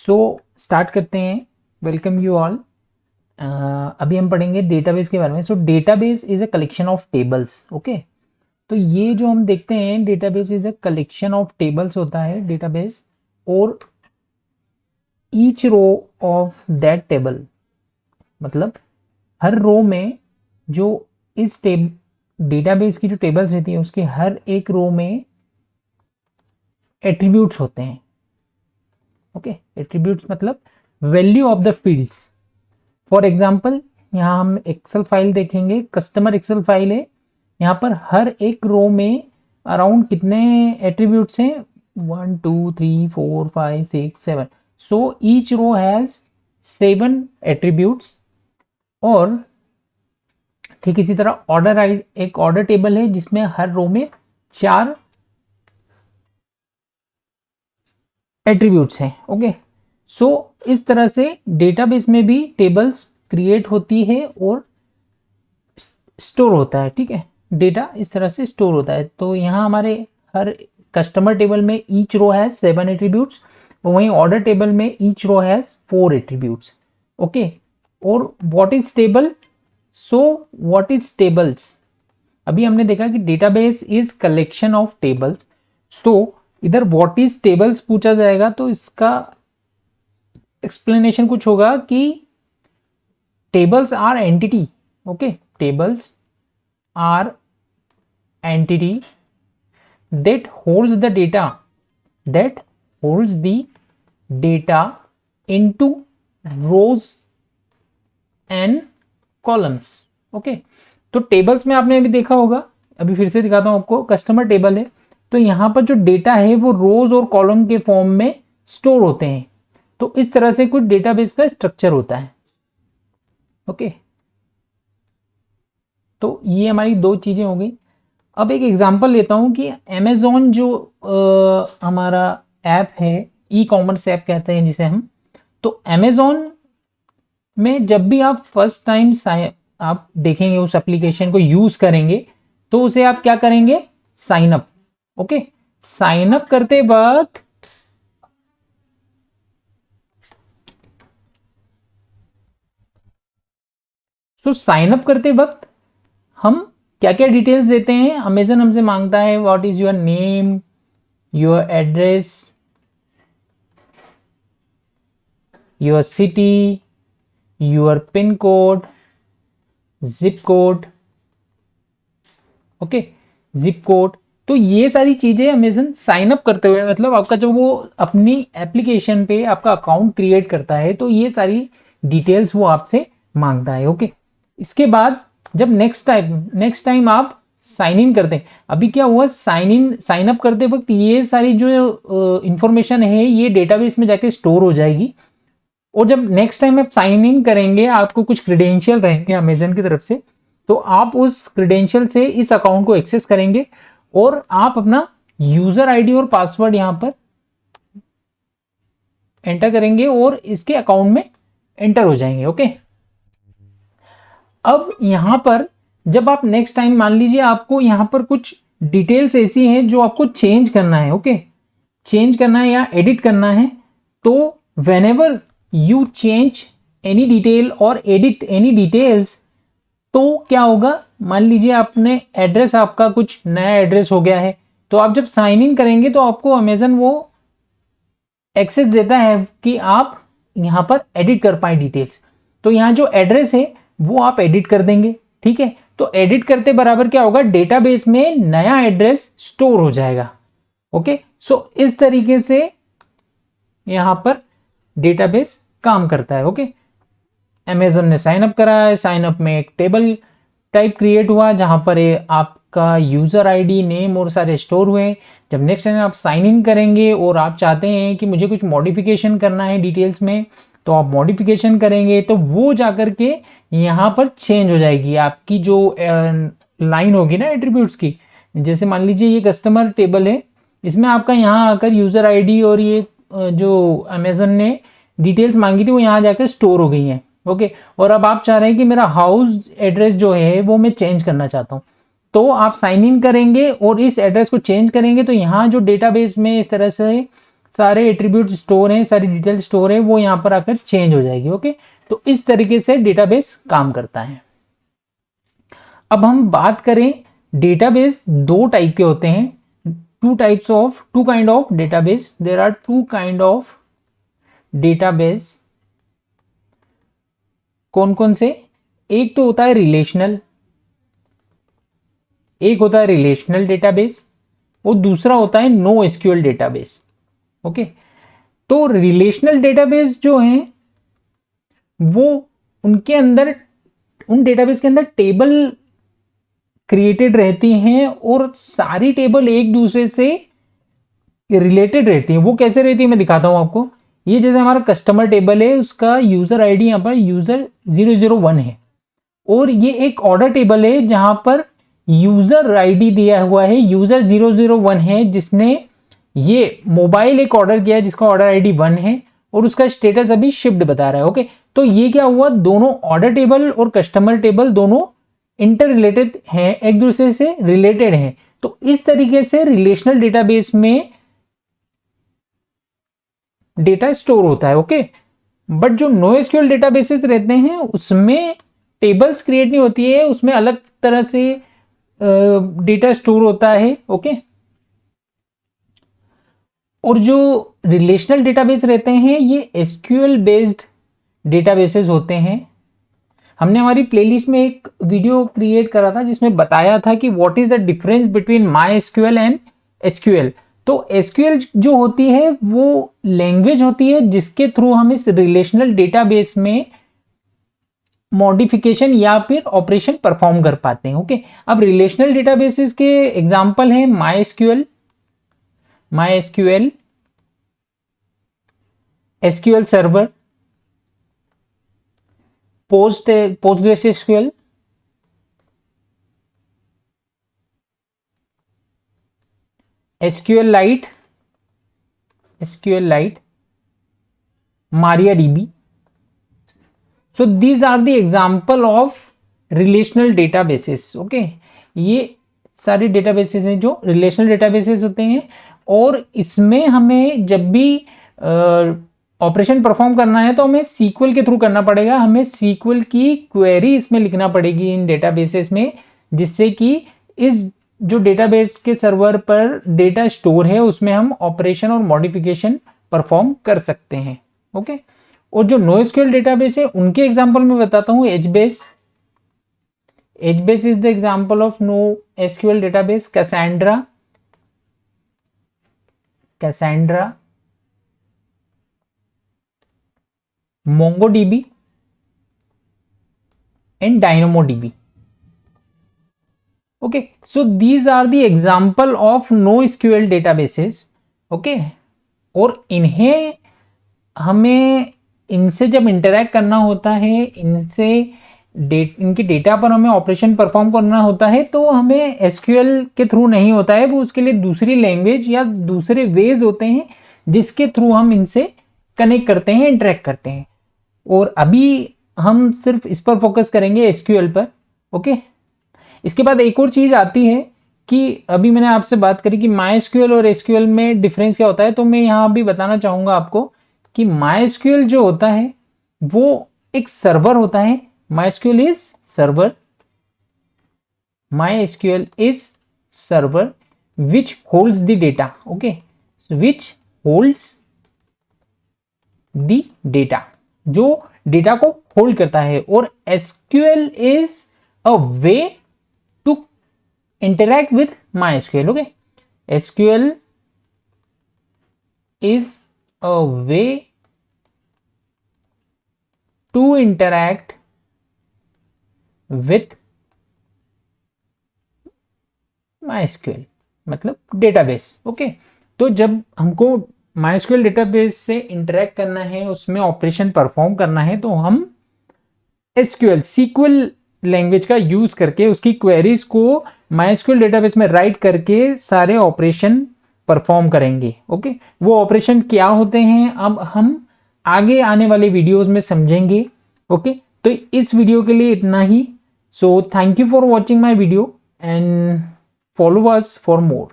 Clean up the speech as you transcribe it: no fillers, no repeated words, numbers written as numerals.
सो start करते हैं। Welcome you all. अभी हम पढ़ेंगे डेटाबेस के बारे में। So database is a collection of tables. Okay, तो ये जो हम देखते हैं database is a collection of tables होता है डेटाबेस। और each row of that table, मतलब हर रो में जो इस डेटाबेस की जो टेबल्स रहती है उसके हर एक रो में एट्रीब्यूट्स होते हैं। ओके, एट्रीब्यूट्स मतलब value of the fields. For example यहाँ हम एक्सेल फाइल देखेंगे, कस्टमर एक्सेल फाइल है। यहाँ पर हर एक रो में अराउंड कितने एट्रीब्यूट्स हैं? 1 2 3 4 5 6 7। So each row has 7 attributes. और ठीक इसी तरह ऑर्डर एक ऑर्डर टेबल है जिसमें हर रो में 4 एट्रीब्यूट्स हैं। ओके, सो इस तरह से डेटाबेस में भी टेबल्स क्रिएट होती है और स्टोर होता है। ठीक है, डेटा इस तरह से स्टोर होता है। तो यहाँ हमारे हर कस्टमर टेबल में ईच रो हैज 7 एट्रीब्यूट्स, और वहीं ऑर्डर टेबल में each row has 4 attributes. Okay, और what is table? So what is tables? अभी हमने देखा कि database is collection of tables. So इधर व्हाट इज टेबल्स पूछा जाएगा तो इसका एक्सप्लेनेशन कुछ होगा कि tables are entity. Okay, tables are entity that holds the data into rows and columns। Okay, तो टेबल्स में आपने अभी देखा होगा, अभी फिर से दिखाता हूं आपको। कस्टमर टेबल है तो यहां पर जो डेटा है वो रोज और कॉलम के फॉर्म में स्टोर होते हैं। तो इस तरह से कुछ डेटाबेस का स्ट्रक्चर होता है। ओके, तो ये हमारी दो चीजें हो गई। अब एक एग्जांपल लेता हूं कि अमेजोन जो हमारा ऐप है, ई कॉमर्स ऐप कहते हैं जिसे हम। तो अमेजोन में जब भी आप फर्स्ट टाइम आप देखेंगे, उस एप्लीकेशन को यूज करेंगे, तो उसे आप क्या करेंगे? Sign up. Okay, sign up करते वक्त साइन अप करते वक्त हम क्या क्या डिटेल्स देते हैं? अमेजन हमसे मांगता है what is your name, your address, your city, your pin code, zip code. Okay, zip code. तो ये सारी चीजें अमेजन साइन अप करते हुए, मतलब आपका जब वो अपनी एप्लीकेशन पे आपका अकाउंट क्रिएट करता है तो ये सारी डिटेल्स वो आपसे मांगता है। ओके, इसके बाद जब नेक्स्ट टाइम आप साइन इन करते हैं, अभी क्या हुआ, साइन अप करते वक्त ये सारी जो इंफॉर्मेशन है ये डेटाबेस में जाके स्टोर हो जाएगी। और जब नेक्स्ट टाइम आप साइन इन करेंगे, आपको कुछ क्रेडेंशियल रहेंगे अमेजन की तरफ से, तो आप उस क्रेडेंशियल से इस अकाउंट को एक्सेस करेंगे और आप अपना यूजर आईडी और पासवर्ड यहां पर एंटर करेंगे और इसके अकाउंट में एंटर हो जाएंगे। ओके, अब यहां पर जब आप नेक्स्ट टाइम, मान लीजिए आपको यहां पर कुछ डिटेल्स ऐसी हैं जो आपको चेंज करना है। ओके, चेंज करना है या एडिट करना है, तो whenever you change any detail और edit any details, तो क्या होगा? मान लीजिए आपने एड्रेस, आपका कुछ नया एड्रेस हो गया है, तो आप जब साइन इन करेंगे तो आपको अमेजन वो एक्सेस देता है कि आप यहां पर एडिट कर पाए डिटेल्स। तो यहां जो एड्रेस है वो आप एडिट कर देंगे। ठीक है, तो एडिट करते बराबर क्या होगा? डेटाबेस में नया एड्रेस स्टोर हो जाएगा। ओके, सो इस तरीके से यहां पर डेटाबेस काम करता है। ओके, अमेजन ने साइन अप करा है, साइन अप में एक टेबल टाइप क्रिएट हुआ जहां पर आपका यूजर आईडी, नेम और सारे स्टोर हुए। जब नेक्स्ट टाइम आप साइन इन करेंगे और आप चाहते हैं कि मुझे कुछ मॉडिफिकेशन करना है डिटेल्स में, तो आप मॉडिफिकेशन करेंगे तो वो जाकर के यहां पर चेंज हो जाएगी आपकी जो लाइन होगी ना एट्रीब्यूट्स की। जैसे मान लीजिए ये कस्टमर टेबल है, इसमें आपका यहां आकर यूजर आईडी और ये जो अमेजन ने डिटेल्स मांगी थी वो यहां जाकर स्टोर हो गई हैं। ओके, और अब आप चाह रहे हैं कि मेरा हाउस एड्रेस जो है वो मैं चेंज करना चाहता हूं, तो आप साइन इन करेंगे और इस एड्रेस को चेंज करेंगे, तो यहाँ जो डेटाबेस में इस तरह से सारे एट्रीब्यूट स्टोर हैं, सारी डिटेल स्टोर है, वो यहाँ पर आकर चेंज हो जाएगी। ओके, तो इस तरीके से डेटाबेस काम करता है। अब हम बात करें, डेटाबेस दो टाइप के होते हैं, two kind of database. There are two kind of database. कौन कौन से? एक तो होता है रिलेशनल, एक होता है रिलेशनल डेटाबेस, और दूसरा होता है नो एसक्यूएल डेटाबेस। ओके, तो रिलेशनल डेटाबेस जो हैं वो उनके अंदर, उन डेटाबेस के अंदर टेबल क्रिएटेड रहती हैं और सारी टेबल एक दूसरे से रिलेटेड रहती है। वो कैसे रहती है मैं दिखाता हूं आपको। ये जैसे हमारा कस्टमर टेबल है, उसका यूजर आईडी यहाँ पर यूजर 001 है, और ये एक ऑर्डर टेबल है जहां पर यूजर आईडी दिया हुआ है यूजर 001 है, जिसने ये मोबाइल एक ऑर्डर किया है जिसका ऑर्डर आईडी 1 है और उसका स्टेटस अभी शिप्ड बता रहा है। ओके, तो ये क्या हुआ, दोनों ऑर्डर टेबल और कस्टमर टेबल दोनों इंटर रिलेटेड हैं, एक दूसरे से रिलेटेड हैं। तो इस तरीके से रिलेशनल डेटाबेस में डेटा स्टोर होता है। ओके, बट जो NoSQL डेटाबेसेस रहते हैं उसमें टेबल्स क्रिएट नहीं होती है, उसमें अलग तरह से डेटा स्टोर होता है। ओके, और जो रिलेशनल डेटाबेस रहते हैं ये SQL बेस्ड डेटाबेसेस होते हैं। हमने हमारी प्लेलिस्ट में एक वीडियो क्रिएट करा था जिसमें बताया था कि what is the difference between MySQL and SQL। तो SQL जो होती है वो लैंग्वेज होती है जिसके थ्रू हम इस रिलेशनल डेटाबेस में मॉडिफिकेशन या फिर ऑपरेशन परफॉर्म कर पाते हैं। ओके, अब रिलेशनल डेटाबेसेस के एग्जांपल हैं MySQL, SQL server, PostgreSQL, SQLite, MariaDB. So these are the example of relational databases. Okay, ये सारे डेटाबेसेस हैं जो रिलेशनल डेटाबेसेस होते हैं, और इसमें हमें जब भी ऑपरेशन परफॉर्म करना है तो हमें SQL के थ्रू करना पड़ेगा। हमें SQL की क्वेरी इसमें लिखना पड़ेगी इन डेटाबेसेस में, जिससे कि इस जो डेटाबेस के सर्वर पर डेटा स्टोर है उसमें हम ऑपरेशन और मॉडिफिकेशन परफॉर्म कर सकते हैं। ओके, और जो NoSQL डेटाबेस है उनके एग्जांपल में बताता हूं। HBase is the example of NoSQL database. Cassandra, MongoDB and DynamoDB. Okay, so these are the example of NoSQL databases. Okay, और इन्हें हमें इनसे जब इंटरैक्ट करना होता है, इनके डेटा पर हमें ऑपरेशन परफॉर्म करना होता है, तो हमें SQL के थ्रू नहीं होता है। वो उसके लिए दूसरी लैंग्वेज या दूसरे वेज होते हैं जिसके थ्रू हम इनसे कनेक्ट करते हैं, इंटरैक्ट करते हैं। और अभी हम सिर्फ इस पर फोकस करेंगे, SQL पर। ओके, इसके बाद एक और चीज आती है कि अभी मैंने आपसे बात करी कि MySQL और SQL में डिफरेंस क्या होता है, तो मैं यहां भी बताना चाहूंगा आपको कि MySQL जो होता है वो एक सर्वर होता है। MySQL is server which holds the data. Okay, so which holds the data, जो डेटा को होल्ड करता है। और SQL is a way to interact with MySQL. Okay, SQL is a way to interact with MySQL, मतलब database. Okay, तो जब हमको MySQL database से इंटरेक्ट करना है, उसमें ऑपरेशन परफॉर्म करना है, तो हम SQL लैंग्वेज का यूज करके उसकी क्वेरीज को MySQL डेटाबेस में राइट करके सारे ऑपरेशन परफॉर्म करेंगे। ओके, वो ऑपरेशन क्या होते हैं अब हम आगे आने वाले वीडियोस में समझेंगे। ओके, तो इस वीडियो के लिए इतना ही। So thank you for watching my video and follow us for more.